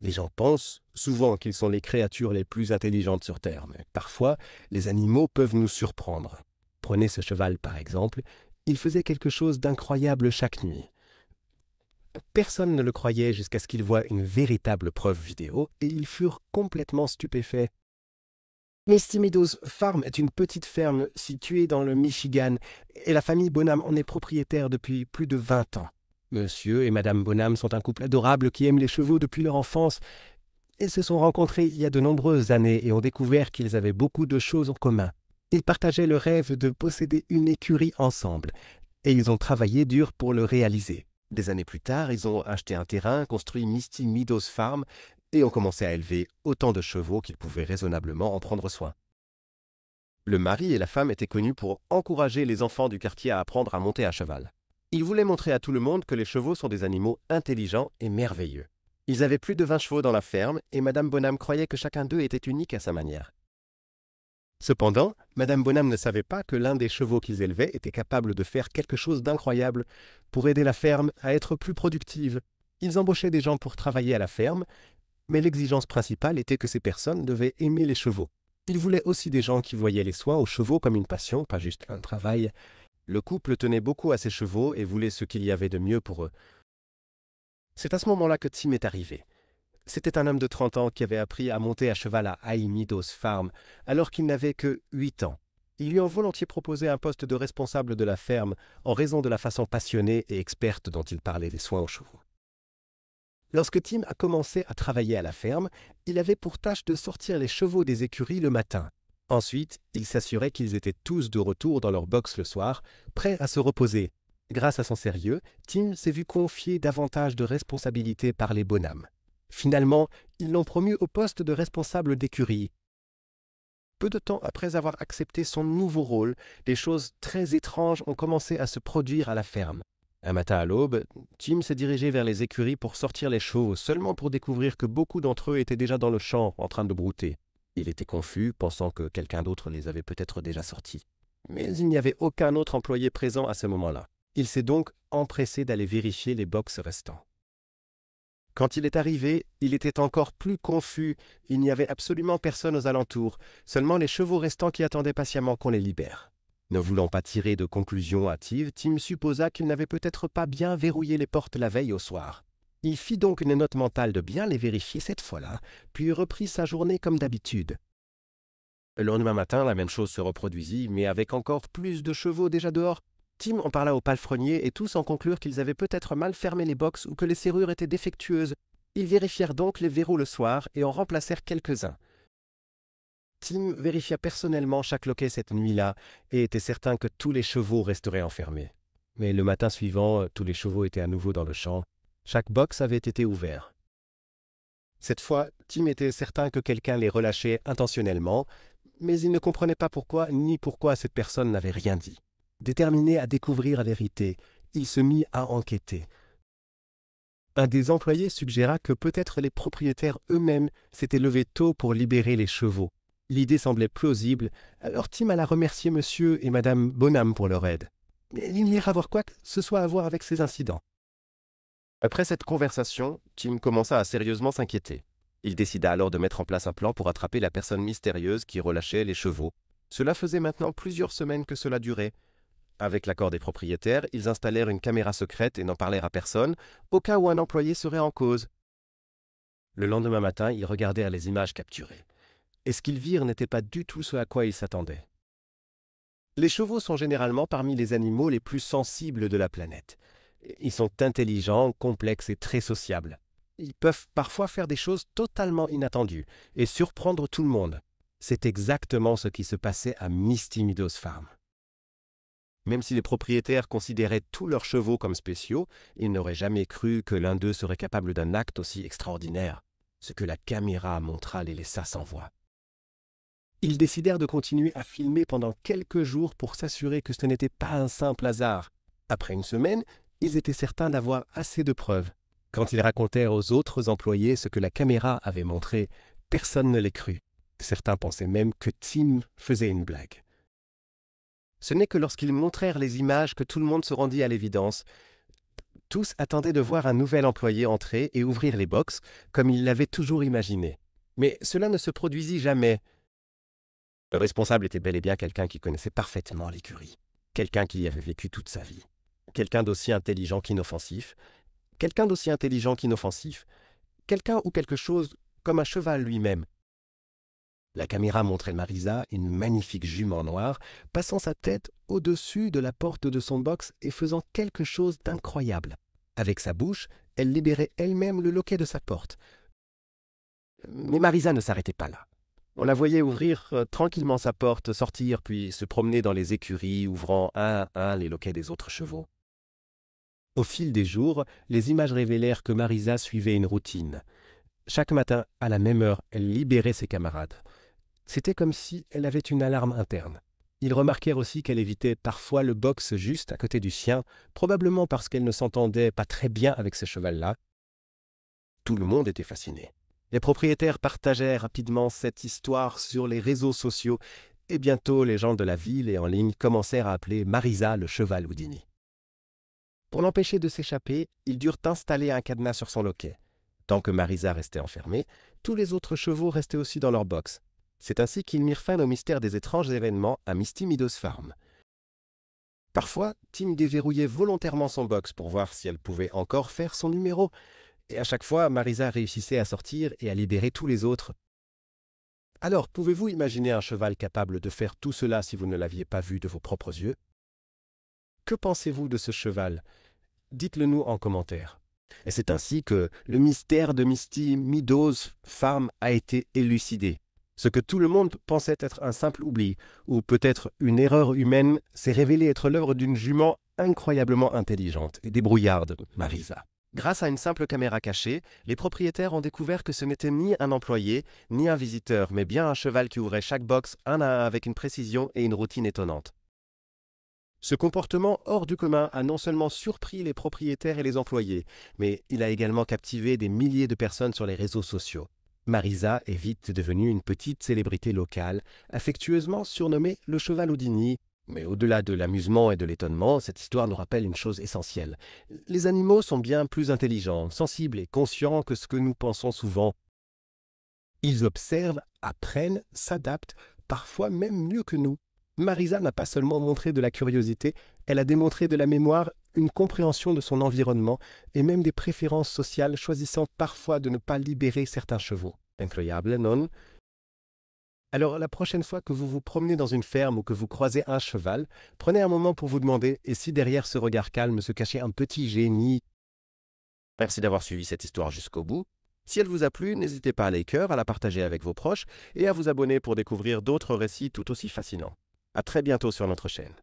Les gens pensent souvent qu'ils sont les créatures les plus intelligentes sur Terre, mais parfois, les animaux peuvent nous surprendre. Prenez ce cheval par exemple, il faisait quelque chose d'incroyable chaque nuit. Personne ne le croyait jusqu'à ce qu'ils voient une véritable preuve vidéo et ils furent complètement stupéfaits. Misty Meadows Farm est une petite ferme située dans le Michigan et la famille Bonham en est propriétaire depuis plus de 20 ans. Monsieur et Madame Bonham sont un couple adorable qui aime les chevaux depuis leur enfance. Ils se sont rencontrés il y a de nombreuses années et ont découvert qu'ils avaient beaucoup de choses en commun. Ils partageaient le rêve de posséder une écurie ensemble et ils ont travaillé dur pour le réaliser. Des années plus tard, ils ont acheté un terrain, construit Misty Meadows Farm et ont commencé à élever autant de chevaux qu'ils pouvaient raisonnablement en prendre soin. Le mari et la femme étaient connus pour encourager les enfants du quartier à apprendre à monter à cheval. Ils voulaient montrer à tout le monde que les chevaux sont des animaux intelligents et merveilleux. Ils avaient plus de 20 chevaux dans la ferme et Madame Bonham croyait que chacun d'eux était unique à sa manière. Cependant, Madame Bonham ne savait pas que l'un des chevaux qu'ils élevaient était capable de faire quelque chose d'incroyable pour aider la ferme à être plus productive. Ils embauchaient des gens pour travailler à la ferme, mais l'exigence principale était que ces personnes devaient aimer les chevaux. Ils voulaient aussi des gens qui voyaient les soins aux chevaux comme une passion, pas juste un travail. Le couple tenait beaucoup à ses chevaux et voulait ce qu'il y avait de mieux pour eux. C'est à ce moment-là que Tim est arrivé. C'était un homme de 30 ans qui avait appris à monter à cheval à High Meadows Farm alors qu'il n'avait que 8 ans. Ils lui ont volontiers proposé un poste de responsable de la ferme en raison de la façon passionnée et experte dont il parlait des soins aux chevaux. Lorsque Tim a commencé à travailler à la ferme, il avait pour tâche de sortir les chevaux des écuries le matin. Ensuite, il s'assurait qu'ils étaient tous de retour dans leur box le soir, prêts à se reposer. Grâce à son sérieux, Tim s'est vu confier davantage de responsabilités par les Bonham. Finalement, ils l'ont promu au poste de responsable d'écurie. Peu de temps après avoir accepté son nouveau rôle, des choses très étranges ont commencé à se produire à la ferme. Un matin à l'aube, Tim s'est dirigé vers les écuries pour sortir les chevaux, seulement pour découvrir que beaucoup d'entre eux étaient déjà dans le champ, en train de brouter. Il était confus, pensant que quelqu'un d'autre les avait peut-être déjà sortis. Mais il n'y avait aucun autre employé présent à ce moment-là. Il s'est donc empressé d'aller vérifier les box restants. Quand il est arrivé, il était encore plus confus. Il n'y avait absolument personne aux alentours, seulement les chevaux restants qui attendaient patiemment qu'on les libère. Ne voulant pas tirer de conclusions hâtives, Tim supposa qu'il n'avait peut-être pas bien verrouillé les portes la veille au soir. Il fit donc une note mentale de bien les vérifier cette fois-là, puis reprit sa journée comme d'habitude. Le lendemain matin, la même chose se reproduisit, mais avec encore plus de chevaux déjà dehors. Tim en parla aux palefreniers et tous en conclurent qu'ils avaient peut-être mal fermé les boxes ou que les serrures étaient défectueuses. Ils vérifièrent donc les verrous le soir et en remplacèrent quelques-uns. Tim vérifia personnellement chaque loquet cette nuit-là et était certain que tous les chevaux resteraient enfermés. Mais le matin suivant, tous les chevaux étaient à nouveau dans le champ. Chaque box avait été ouvert. Cette fois, Tim était certain que quelqu'un les relâchait intentionnellement, mais il ne comprenait pas pourquoi ni pourquoi cette personne n'avait rien dit. Déterminé à découvrir la vérité, il se mit à enquêter. Un des employés suggéra que peut-être les propriétaires eux-mêmes s'étaient levés tôt pour libérer les chevaux. L'idée semblait plausible, alors Tim alla remercier monsieur et madame Bonham pour leur aide. Mais il n'ira voir quoi que ce soit à voir avec ces incidents. Après cette conversation, Tim commença à sérieusement s'inquiéter. Il décida alors de mettre en place un plan pour attraper la personne mystérieuse qui relâchait les chevaux. Cela faisait maintenant plusieurs semaines que cela durait. Avec l'accord des propriétaires, ils installèrent une caméra secrète et n'en parlèrent à personne, au cas où un employé serait en cause. Le lendemain matin, ils regardèrent les images capturées. Et ce qu'ils virent n'était pas du tout ce à quoi ils s'attendaient. Les chevaux sont généralement parmi les animaux les plus sensibles de la planète. Ils sont intelligents, complexes et très sociables. Ils peuvent parfois faire des choses totalement inattendues et surprendre tout le monde. C'est exactement ce qui se passait à Misty Meadows Farm. Même si les propriétaires considéraient tous leurs chevaux comme spéciaux, ils n'auraient jamais cru que l'un d'eux serait capable d'un acte aussi extraordinaire. Ce que la caméra montra les laissa sans voix. Ils décidèrent de continuer à filmer pendant quelques jours pour s'assurer que ce n'était pas un simple hasard. Après une semaine, ils étaient certains d'avoir assez de preuves. Quand ils racontèrent aux autres employés ce que la caméra avait montré, personne ne les crut. Certains pensaient même que Tim faisait une blague. Ce n'est que lorsqu'ils montrèrent les images que tout le monde se rendit à l'évidence. Tous attendaient de voir un nouvel employé entrer et ouvrir les box, comme ils l'avaient toujours imaginé. Mais cela ne se produisit jamais. Le responsable était bel et bien quelqu'un qui connaissait parfaitement l'écurie, quelqu'un qui y avait vécu toute sa vie, quelqu'un d'aussi intelligent qu'inoffensif, quelqu'un d'aussi intelligent qu'inoffensif, quelqu'un ou quelque chose comme un cheval lui-même. La caméra montrait Marisa, une magnifique jument noire, passant sa tête au-dessus de la porte de son box et faisant quelque chose d'incroyable. Avec sa bouche, elle libérait elle-même le loquet de sa porte. Mais Marisa ne s'arrêtait pas là. On la voyait ouvrir tranquillement sa porte, sortir, puis se promener dans les écuries, ouvrant un à un les loquets des autres chevaux. Au fil des jours, les images révélèrent que Marisa suivait une routine. Chaque matin, à la même heure, elle libérait ses camarades. C'était comme si elle avait une alarme interne. Ils remarquèrent aussi qu'elle évitait parfois le box juste à côté du sien, probablement parce qu'elle ne s'entendait pas très bien avec ce cheval-là. Tout le monde était fasciné. Les propriétaires partageaient rapidement cette histoire sur les réseaux sociaux et bientôt les gens de la ville et en ligne commencèrent à appeler Marisa le cheval Houdini. Pour l'empêcher de s'échapper, ils durent installer un cadenas sur son loquet. Tant que Marisa restait enfermée, tous les autres chevaux restaient aussi dans leur box. C'est ainsi qu'ils mirent fin au mystère des étranges événements à Misty Meadows Farm. Parfois, Tim déverrouillait volontairement son box pour voir si elle pouvait encore faire son numéro, et à chaque fois, Marisa réussissait à sortir et à libérer tous les autres. Alors, pouvez-vous imaginer un cheval capable de faire tout cela si vous ne l'aviez pas vu de vos propres yeux? Que pensez-vous de ce cheval? Dites-le nous en commentaire. Et c'est ainsi que le mystère de Misty Meadows Farm a été élucidé. Ce que tout le monde pensait être un simple oubli, ou peut-être une erreur humaine, s'est révélé être l'œuvre d'une jument incroyablement intelligente et débrouillarde, Marisa. Grâce à une simple caméra cachée, les propriétaires ont découvert que ce n'était ni un employé, ni un visiteur, mais bien un cheval qui ouvrait chaque box un à un avec une précision et une routine étonnante. Ce comportement hors du commun a non seulement surpris les propriétaires et les employés, mais il a également captivé des milliers de personnes sur les réseaux sociaux. Marisa est vite devenue une petite célébrité locale, affectueusement surnommée le cheval Houdini. Mais au-delà de l'amusement et de l'étonnement, cette histoire nous rappelle une chose essentielle. Les animaux sont bien plus intelligents, sensibles et conscients que ce que nous pensons souvent. Ils observent, apprennent, s'adaptent, parfois même mieux que nous. Marisa n'a pas seulement montré de la curiosité, elle a démontré de la mémoire, une compréhension de son environnement et même des préférences sociales, choisissant parfois de ne pas libérer certains chevaux. Incroyable, non? Alors, la prochaine fois que vous vous promenez dans une ferme ou que vous croisez un cheval, prenez un moment pour vous demander et si derrière ce regard calme se cachait un petit génie. Merci d'avoir suivi cette histoire jusqu'au bout. Si elle vous a plu, n'hésitez pas à liker, à la partager avec vos proches et à vous abonner pour découvrir d'autres récits tout aussi fascinants. À très bientôt sur notre chaîne.